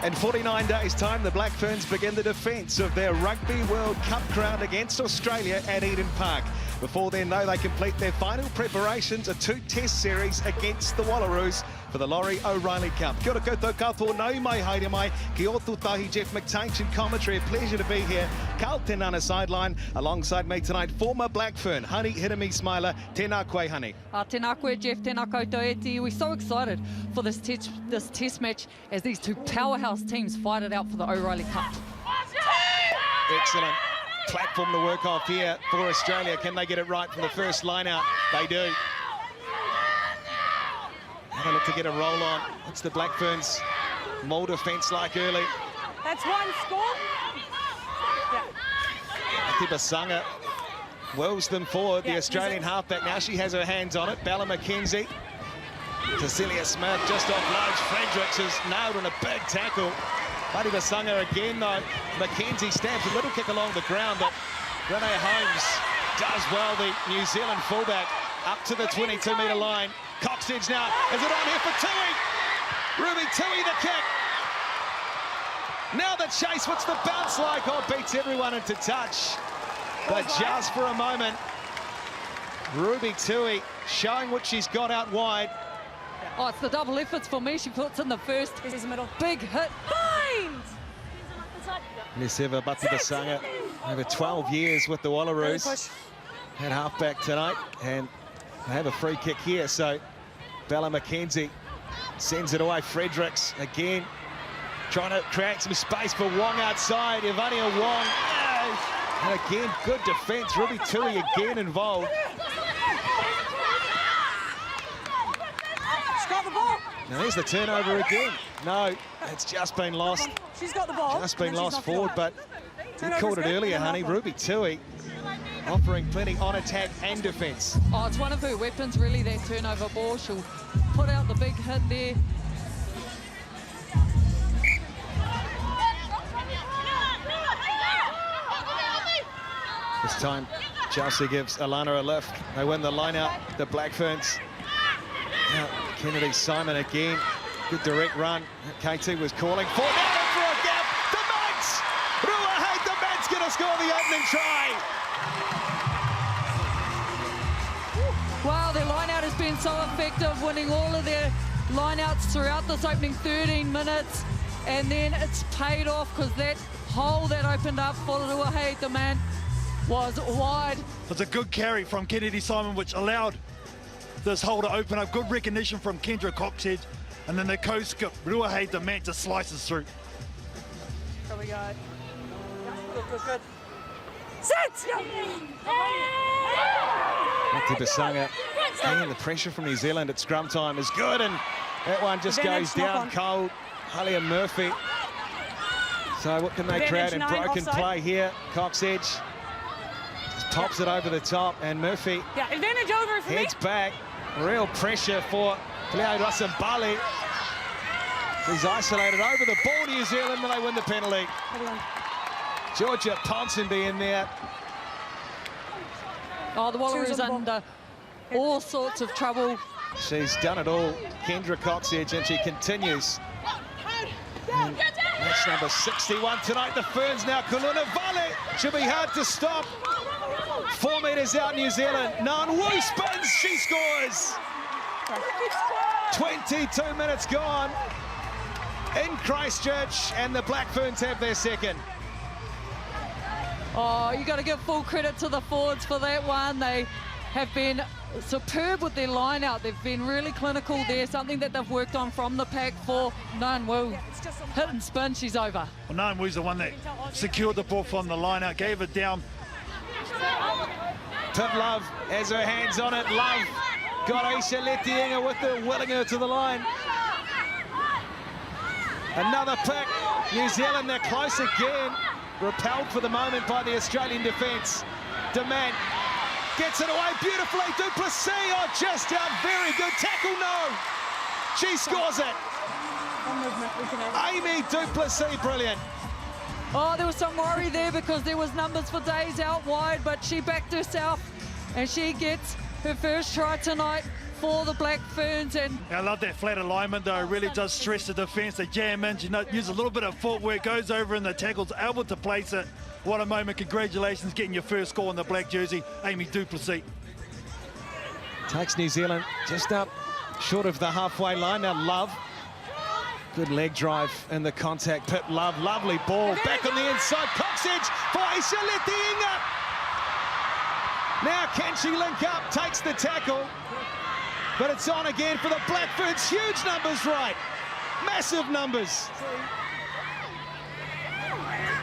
In 49 days' time, the Black Ferns begin the defence of their Rugby World Cup crown against Australia at Eden Park. Before then, though, they complete their final preparations, a two-test series against the Wallaroos for the Laurie O'Reilly Cup. Kia ora koutou katoa nau mai haere mai, ki o tahi Jeff McTainch commentary. A pleasure to be here. Carl Tenana sideline, alongside me tonight, former Black Fern, Honey Hirami Smiler. Tēnā koe, Honey. Tēnā koe, Jeff, tēnā koutou e te. We're so excited for this test match as these two powerhouse teams fight it out for the O'Reilly Cup. Excellent platform to work off here for Australia. Can they get it right from the first line out? They do. Have a look to get a roll on. It's the Black Ferns more defence like early. That's one score. Basanga wills them forward. The Australian halfback, now she has her hands on it. Bella McKenzie. Cecilia Smith just off large. Fredericks is nailed on a big tackle. Buddy Basanga again though. McKenzie stamps a little kick along the ground, but Renee Holmes does well, the New Zealand fullback, up to the 22-metre line. Coxedge now, is it on here for Tui? Ruby Tui the kick. Now the chase, what's the bounce like? Oh, beats everyone into touch. But just for a moment, Ruby Tui showing what she's got out wide. Oh, it's the double efforts for me. She puts in the first big hit. Neseva Basanga, over 12 years with the Wallaroos. At halfback tonight, and they have a free kick here, so Bella McKenzie sends it away. Fredericks again, trying to create some space for Wong outside. Ivania Wong, and again, good defence. Ruby Tui again involved. She's got the ball. Now there's the turnover again. No, it's just been lost. She's got the ball. Just been lost forward, but you called it earlier, Honey. Ruby Tui offering plenty on attack and defence. Oh, it's one of her weapons, really, that turnover ball. She'll put out the big hit there. This time, Chelsea gives Alana a lift. They win the line out, the Black Ferns. Now, Kennedy Simon again. Good direct run. KT was calling for. Now for a gap. The Mats! Ruahei, the Mats going to score the opening try. Wow, their line-out has been so effective, winning all of their line-outs throughout this opening 13 minutes. And then it's paid off because that hole that opened up for Ruahei, the man, was wide. It was a good carry from Kennedy Simon, which allowed this hole to open up. Good recognition from Kendra Coxedge. And then the co-skip, Ruahei, the man, just slices through. Here we go. Good. Sit! Basanga, and the pressure from New Zealand at scrum time is good, and that one just goes down cold. Halia Murphy. So what can they create in broken play here? Coxedge just pops it over the top, and Murphy Advantage over for heads back. Real pressure for Cleo Rasambali. He's isolated over the ball, New Zealand, when they win the penalty. Georgia Ponsonby in there. Oh, the Wallaroos under all sorts of trouble. She's done it all, Kendra Coxedge, and she continues. And match number 61 tonight, the Ferns now. Kuluna Vale should be hard to stop. 4 metres out, New Zealand. Nanwu spins, she scores. 22 minutes gone in Christchurch, and the Black Ferns have their second. Oh, you got to give full credit to the forwards for that one. They have been superb with their line out. They've been really clinical there, something that they've worked on from the pack for Nanwu. Hit and spin, she's over. Well, Nanwu's the one that secured the ball from the line out, gave it down. Pip Love has her hands on it. Love got Aisha Letienga with her, willing her to the line. Another pick. New Zealand, they're close again. Repelled for the moment by the Australian defence. Demand gets it away beautifully. Duplessis, oh, just out. Very good tackle, no. She scores it. Amy Duplessis, brilliant. Oh, there was some worry there because there was numbers for days out wide, but she backed herself and she gets her first try tonight for the Black Ferns. And I love that flat alignment though. It really does stress the defence. They jam in, use a little bit of footwork, goes over in the tackles, able to place it. What a moment. Congratulations getting your first score in the black jersey, Amy Duplessis. Takes New Zealand just up short of the halfway line. Now Love, good leg drive in the contact. Pip Love, lovely ball. Back on the inside, Cox edge for Aisha Letiinga. Now can she link up, takes the tackle. But it's on again for the Black Ferns. Huge numbers, right? Massive numbers.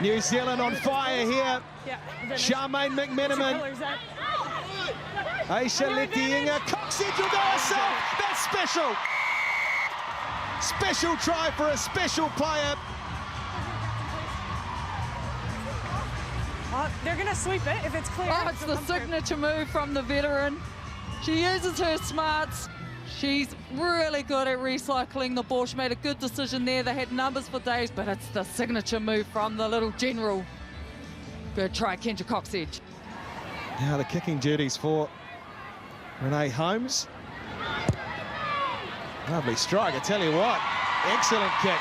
New Zealand on fire here. Charmaine McMenamin. Aisha Letiinga. Cox edge will go herself. That's special. Special try for a special player. They're going to sweep it if it's clear. oh, it's the signature move from the veteran. She uses her smarts. She's really good at recycling the ball. She made a good decision there. They had numbers for days, but it's the signature move from the little general. Good try, Kendra Cox edge. Now the kicking duties for Renee Holmes. Lovely strike, I tell you what. Excellent kick.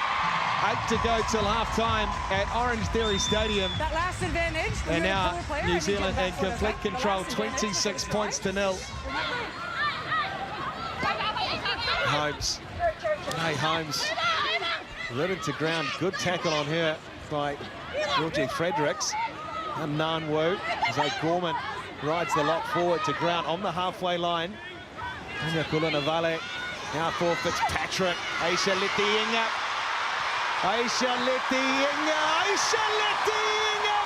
8 to go till half-time at Orange Theory Stadium. That last advantage. And now New Zealand in complete control, 26 points to 0. Holmes, Renee Holmes, rooted to ground. Good tackle on her by Georgie Fredericks. And Nan Wu, Zay Gorman rides the lot forward to ground on the halfway line. Anya Kulanavale now for Fitzpatrick. Aisha Letiinga. Aisha Letiinga. Aisha Letiinga.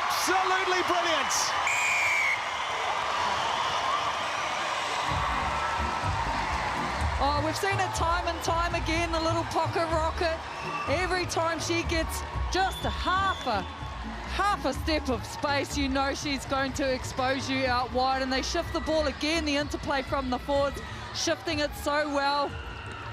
Absolutely brilliant. Oh, we've seen it time and time again, the little pocket rocket. Every time she gets just half a step of space, you know she's going to expose you out wide. And they shift the ball again, the interplay from the forwards, shifting it so well.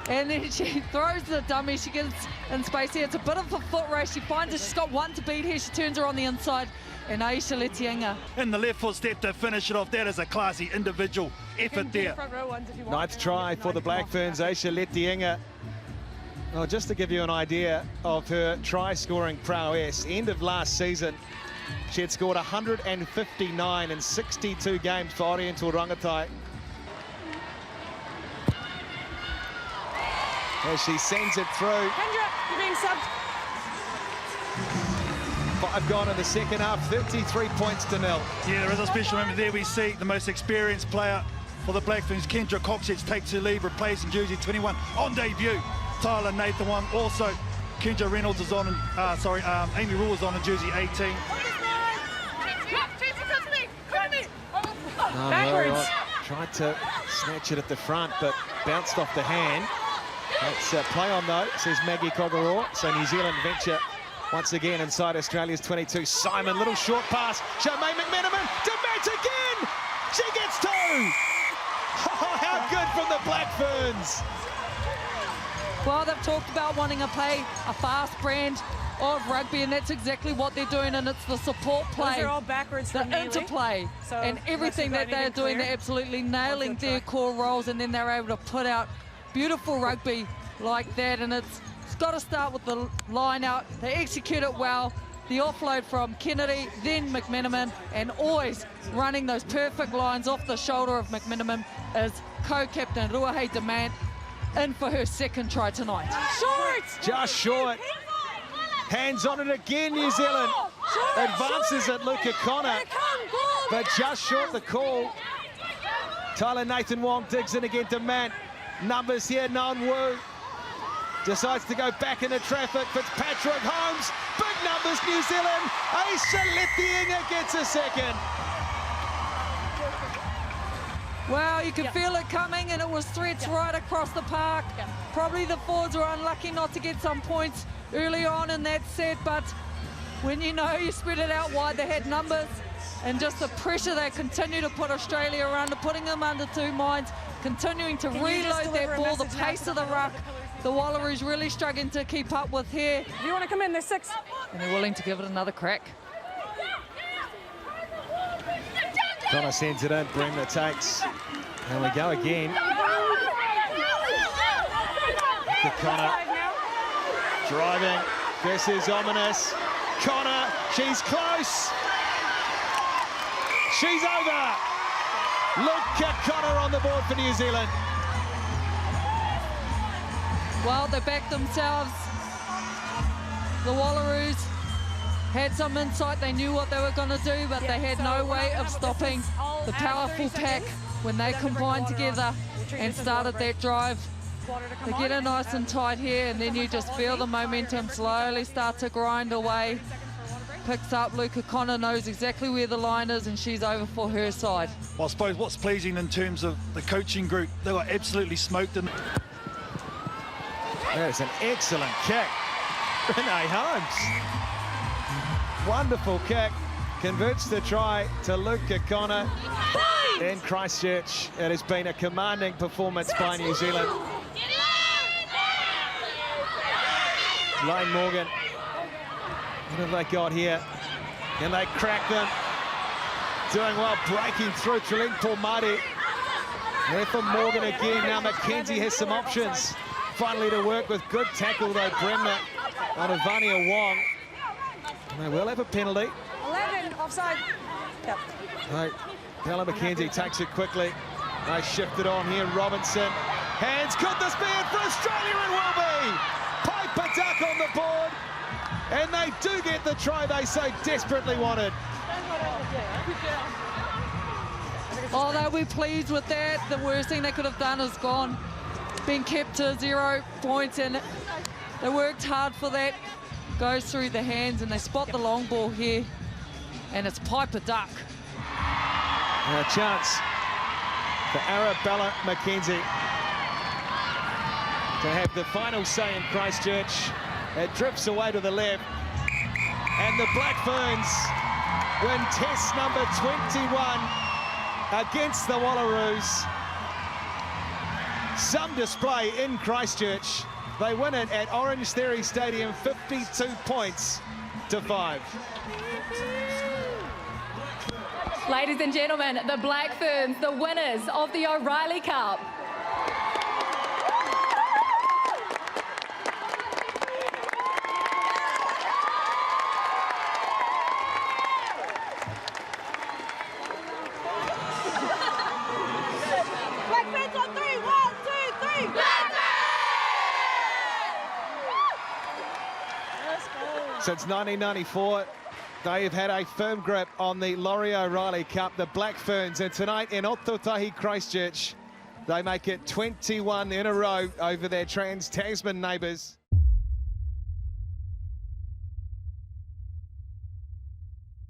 And then she throws the dummy, she gets in space here. It's a bit of a foot race. She finds it, she's got one to beat here. She turns her on the inside. And Aisha Letiinga. In the left foot step to finish it off. That is a classy individual effort there. Ninth try for the Black Ferns, Aisha Letiinga. Well, just to give you an idea of her try-scoring prowess, end of last season, she had scored 159 in 62 games for Oriental Rangitai. As she sends it through. Kendra, you're being subbed. 5 gone in the second half, 33 points to 0. Yeah, there is a special moment there. We see the most experienced player for the Black Ferns, Kendra Coxedge, takes her lead, replacing jersey 21 on debut. Tyler Nathan won. Also, Kendra Reynolds is on, Amy Rule is on in jersey 18. Backwards. Tried to snatch it at the front, but bounced off the hand. That's play on though, says Maggie Kogoro. So New Zealand venture once again inside Australia's 22. Simon, little short pass. Charmaine McMenamin, Demant again! She gets 2! Oh, how good from the Black Ferns! Well, they've talked about wanting to play a fast brand of rugby, and that's exactly what they're doing, and it's the support play. Those are all backwards the interplay, so and everything that they're doing, they're absolutely nailing their core roles, and then they're able to put out beautiful rugby like that. And it's got to start with the line out. They execute it well. The offload from Kennedy, then McMenamin, and always running those perfect lines off the shoulder of McMenamin is co-captain Ruahei Demant, in for her second try tonight. Short! Just short. Hands on it again, New Zealand. Advances at Luca Connor, but just short the call. Tyler Nathan Wong digs in again to Mann. Numbers here, Nan Wu. Decides to go back into traffic. Fitzpatrick, Holmes. Big numbers, New Zealand. Aisha Letiinga gets a second. Well, you can feel it coming, and it was threats right across the park. Probably the forwards were unlucky not to get some points early on in that set, but when you know you spread it out wide, they had numbers, and just the pressure they continue to put Australia under, putting them under two minds, continuing to reload that ball, the pace of the ruck. The Wallaroos really struggling to keep up with here. If you want to come in, there's 6. And they're willing to give it another crack. Connor sends it in, Bremner takes There we go again. Connor driving. This is ominous. Connor, she's close. She's over. Look at Connor on the board for New Zealand. Well, they backed themselves. The Wallaroos had some insight. They knew what they were going to do, but they had no way of stopping the powerful pack when they combined together and started that drive. They get it nice and tight here, and then you just feel the momentum slowly start to grind away. Picks up. Luca Connor knows exactly where the line is, and she's over for her side. Well, I suppose what's pleasing in terms of the coaching group, they were absolutely smoked in. There's an excellent kick. Renee Holmes. Wonderful kick. Converts the try to Luca Connor in Christchurch. It has been a commanding performance by New Zealand. Lane Morgan. What have they got here? Can they crack them? Doing well, breaking through Trelene Paul-Marty. There for Morgan again. Now McKenzie has some options. Finally to work with good tackle though, Bremner on Ivania Wong. And they will have a penalty. 11, offside. Yep. Right, Bella McKenzie takes it quickly. They shift it on here, Robinson. Hands, could this be it for Australia? It will be! Piper Duck on the board. And they do get the try they so desperately wanted. Oh, they'll be pleased with that. The worst thing they could have done is gone. Been kept to 0 points, and they worked hard for that. Goes through the hands, and they spot the long ball here. And it's Piper Duck. And a chance for Arabella McKenzie to have the final say in Christchurch. It drifts away to the left. And the Black Ferns win test number 21 against the Wallaroos. Some display in Christchurch. They win it at Orange Theory Stadium, 52 points to 5. Ladies and gentlemen, the Black Ferns, the winners of the O'Reilly Cup. Black Ferns on 3, 1, 2, 3. Black Ferns! Since 1994, they have had a firm grip on the Laurie O'Reilly Cup, the Black Ferns, and tonight in Ototahi, Christchurch, they make it 21 in a row over their Trans-Tasman neighbours.